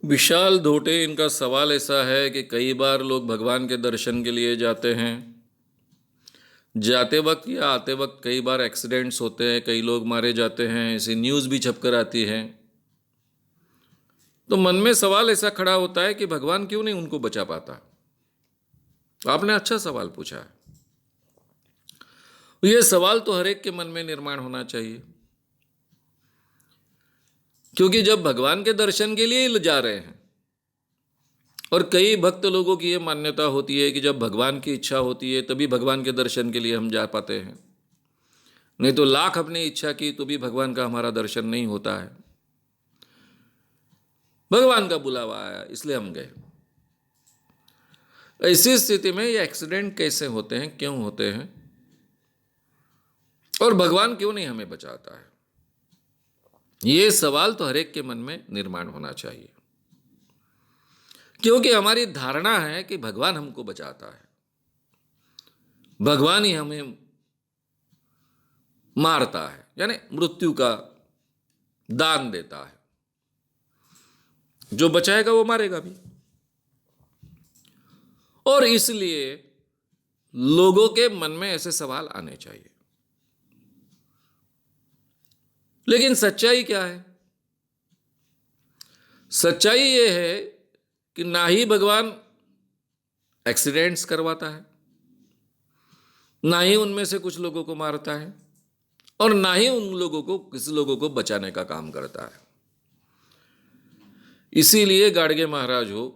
विशाल धोटे, इनका सवाल ऐसा है कि कई बार लोग भगवान के दर्शन के लिए जाते हैं। जाते वक्त या आते वक्त कई बार एक्सीडेंट्स होते हैं, कई लोग मारे जाते हैं, ऐसी न्यूज़ भी छपकर आती है। तो मन में सवाल ऐसा खड़ा होता है कि भगवान क्यों नहीं उनको बचा पाता। आपने अच्छा सवाल पूछा है। ये सवाल तो हर एक के मन में निर्माण होना चाहिए, क्योंकि जब भगवान के दर्शन के लिए ही जा रहे हैं, और कई भक्त लोगों की ये मान्यता होती है कि जब भगवान की इच्छा होती है तभी भगवान के दर्शन के लिए हम जा पाते हैं, नहीं तो लाख अपनी इच्छा की तो भी भगवान का हमारा दर्शन नहीं होता है। भगवान का बुलावा आया इसलिए हम गए। ऐसी स्थिति में ये एक्सीडेंट कैसे होते हैं, क्यों होते हैं, और भगवान क्यों नहीं हमें बचाता है, ये सवाल तो हर एक के मन में निर्माण होना चाहिए। क्योंकि हमारी धारणा है कि भगवान हमको बचाता है, भगवान ही हमें मारता है, यानी मृत्यु का दान देता है। जो बचाएगा वो मारेगा भी। और इसलिए लोगों के मन में ऐसे सवाल आने चाहिए। लेकिन सच्चाई क्या है? सच्चाई ये है कि ना ही भगवान एक्सीडेंट्स करवाता है, ना ही उनमें से कुछ लोगों को मारता है, और ना ही उन लोगों को, किसी लोगों को बचाने का काम करता है। इसीलिए गाडगे महाराज हो,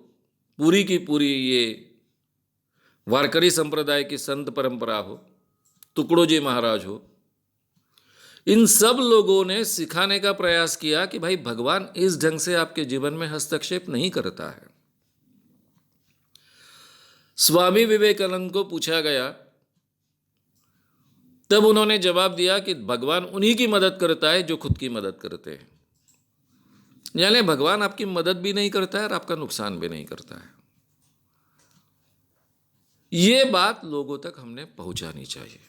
पूरी की पूरी ये वारकरी संप्रदाय की संत परंपरा हो, तुकडोजी महाराज हो, इन सब लोगों ने सिखाने का प्रयास किया कि भाई भगवान इस ढंग से आपके जीवन में हस्तक्षेप नहीं करता है। स्वामी विवेकानंद को पूछा गया, तब उन्होंने जवाब दिया कि भगवान उन्हीं की मदद करता है जो खुद की मदद करते हैं। यानी भगवान आपकी मदद भी नहीं करता है और आपका नुकसान भी नहीं करता है। ये बात लोगों तक हमने पहुंचानी चाहिए।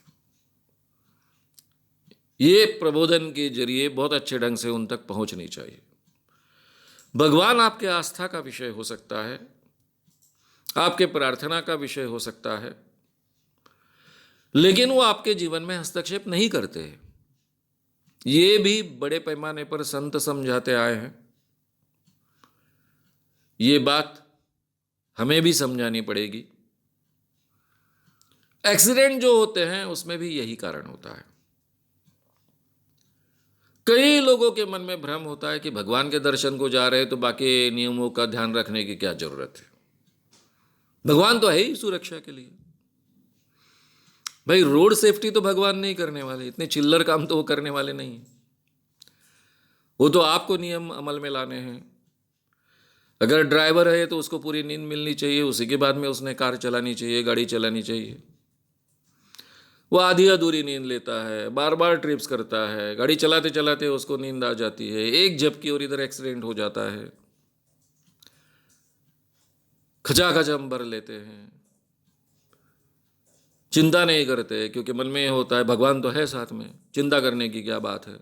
ये प्रबोधन के जरिए बहुत अच्छे ढंग से उन तक पहुंचनी चाहिए। भगवान आपके आस्था का विषय हो सकता है, आपके प्रार्थना का विषय हो सकता है, लेकिन वो आपके जीवन में हस्तक्षेप नहीं करते हैं। ये भी बड़े पैमाने पर संत समझाते आए हैं। ये बात हमें भी समझानी पड़ेगी। एक्सीडेंट जो होते हैं उसमें भी यही कारण होता है। कई लोगों के मन में भ्रम होता है कि भगवान के दर्शन को जा रहे हैं तो बाकी नियमों का ध्यान रखने की क्या जरूरत है, भगवान तो है ही सुरक्षा के लिए। भाई रोड सेफ्टी तो भगवान नहीं करने वाले, इतने चिल्लर काम तो वो करने वाले नहीं। वो तो आपको नियम अमल में लाने हैं। अगर ड्राइवर है तो उसको पूरी नींद मिलनी चाहिए, उसी के बाद में उसने कार चलानी चाहिए, गाड़ी चलानी चाहिए। वो आधी अधूरी नींद लेता है, बार बार ट्रिप्स करता है, गाड़ी चलाते चलाते उसको नींद आ जाती है, एक झपकी और इधर एक्सीडेंट हो जाता है। खचाखच भर लेते हैं, चिंता नहीं करते, क्योंकि मन में ये होता है भगवान तो है साथ में, चिंता करने की क्या बात है।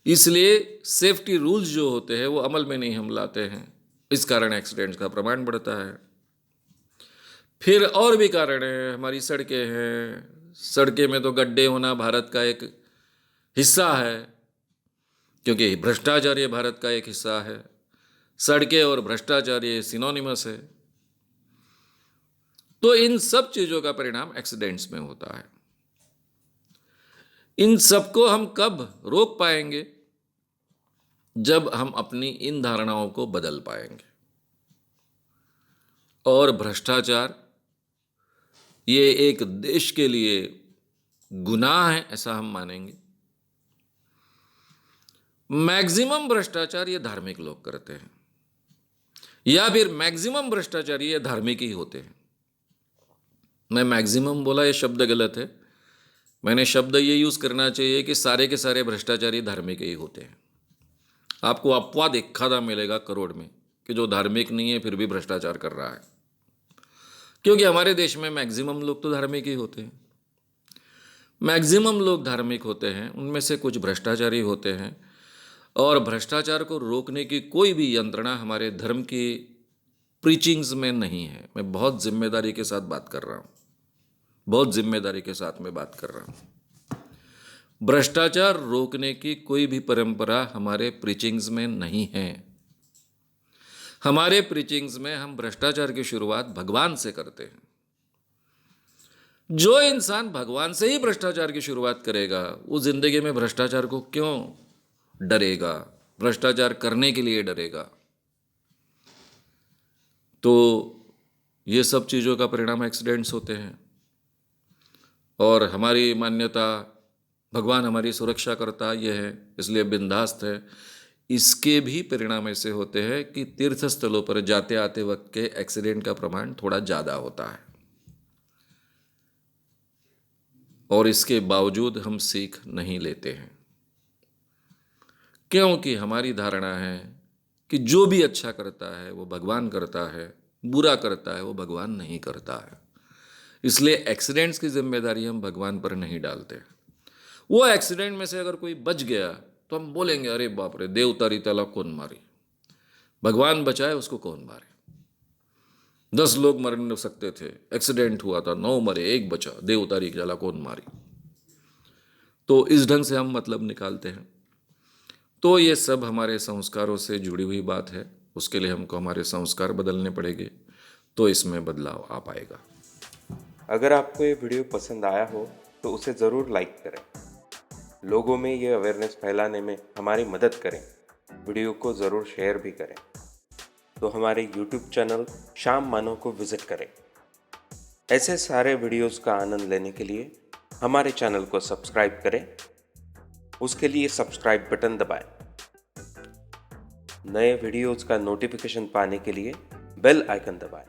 इसलिए सेफ्टी रूल्स जो होते हैं वो अमल में नहीं हम लाते हैं, इस कारण एक्सीडेंट्स का प्रमाण बढ़ता है। फिर और भी कारण है, हमारी सड़कें हैं। सड़कें में तो गड्ढे होना भारत का एक हिस्सा है, क्योंकि भ्रष्टाचार ये भारत का एक हिस्सा है। सड़कें और भ्रष्टाचार ये सिनोनिमस है। तो इन सब चीजों का परिणाम एक्सीडेंट्स में होता है। इन सबको हम कब रोक पाएंगे? जब हम अपनी इन धारणाओं को बदल पाएंगे। और भ्रष्टाचार ये एक देश के लिए गुनाह है ऐसा हम मानेंगे। मैक्सिमम भ्रष्टाचार ये धार्मिक लोग करते हैं, या फिर मैक्सिमम भ्रष्टाचार ये धार्मिक ही होते हैं। मैं मैक्सिमम बोला, ये शब्द गलत है। मैंने शब्द ये यूज करना चाहिए कि सारे के सारे भ्रष्टाचारी धार्मिक ही होते हैं। आपको अपवाद एखादा मिलेगा करोड़ में कि जो धार्मिक नहीं है फिर भी भ्रष्टाचार कर रहा है, क्योंकि हमारे देश में मैक्सिमम लोग तो धार्मिक ही होते हैं। मैक्सिमम लोग धार्मिक होते हैं, उनमें से कुछ भ्रष्टाचारी होते हैं। और भ्रष्टाचार को रोकने की कोई भी यंत्रणा हमारे धर्म की प्रीचिंग्स में नहीं है। मैं बहुत जिम्मेदारी के साथ बात कर रहा हूँ, बहुत जिम्मेदारी के साथ मैं बात कर रहा हूँ। भ्रष्टाचार रोकने की कोई भी परंपरा हमारे प्रीचिंग्स में नहीं है। हमारे प्रीचिंग्स में हम भ्रष्टाचार की शुरुआत भगवान से करते हैं। जो इंसान भगवान से ही भ्रष्टाचार की शुरुआत करेगा, वो जिंदगी में भ्रष्टाचार को क्यों डरेगा, भ्रष्टाचार करने के लिए डरेगा? तो ये सब चीज़ों का परिणाम एक्सीडेंट्स होते हैं। और हमारी मान्यता भगवान हमारी सुरक्षा करता ये है, इसलिए बिंदास्त है। इसके भी परिणाम ऐसे होते हैं कि तीर्थ स्थलों पर जाते आते वक्त के एक्सीडेंट का प्रमाण थोड़ा ज़्यादा होता है, और इसके बावजूद हम सीख नहीं लेते हैं, क्योंकि हमारी धारणा है कि जो भी अच्छा करता है वो भगवान करता है, बुरा करता है वो भगवान नहीं करता है। इसलिए एक्सीडेंट्स की जिम्मेदारी हम भगवान पर नहीं डालते। वो एक्सीडेंट में से अगर कोई बच गया तो हम बोलेंगे अरे बाप रे, देव तारी त्याला कौन मारी, भगवान बचाए उसको कौन मारे। 10 लोग मर नहीं सकते थे, एक्सीडेंट हुआ था, 9 मरे, 1 बचा, देव तारी त्याला कौन मारी। तो इस ढंग से हम मतलब निकालते हैं। तो ये सब हमारे संस्कारों से जुड़ी हुई बात है। उसके लिए हमको हमारे संस्कार बदलने पड़ेंगे, तो इसमें बदलाव आ पाएगा। अगर आपको ये वीडियो पसंद आया हो तो उसे ज़रूर लाइक करें, लोगों में ये अवेयरनेस फैलाने में हमारी मदद करें। वीडियो को ज़रूर शेयर भी करें। तो हमारे YouTube चैनल श्याम मानव को विज़िट करें। ऐसे सारे वीडियोस का आनंद लेने के लिए हमारे चैनल को सब्सक्राइब करें। उसके लिए सब्सक्राइब बटन दबाएं। नए वीडियोस का नोटिफिकेशन पाने के लिए बेल आइकन दबाएं।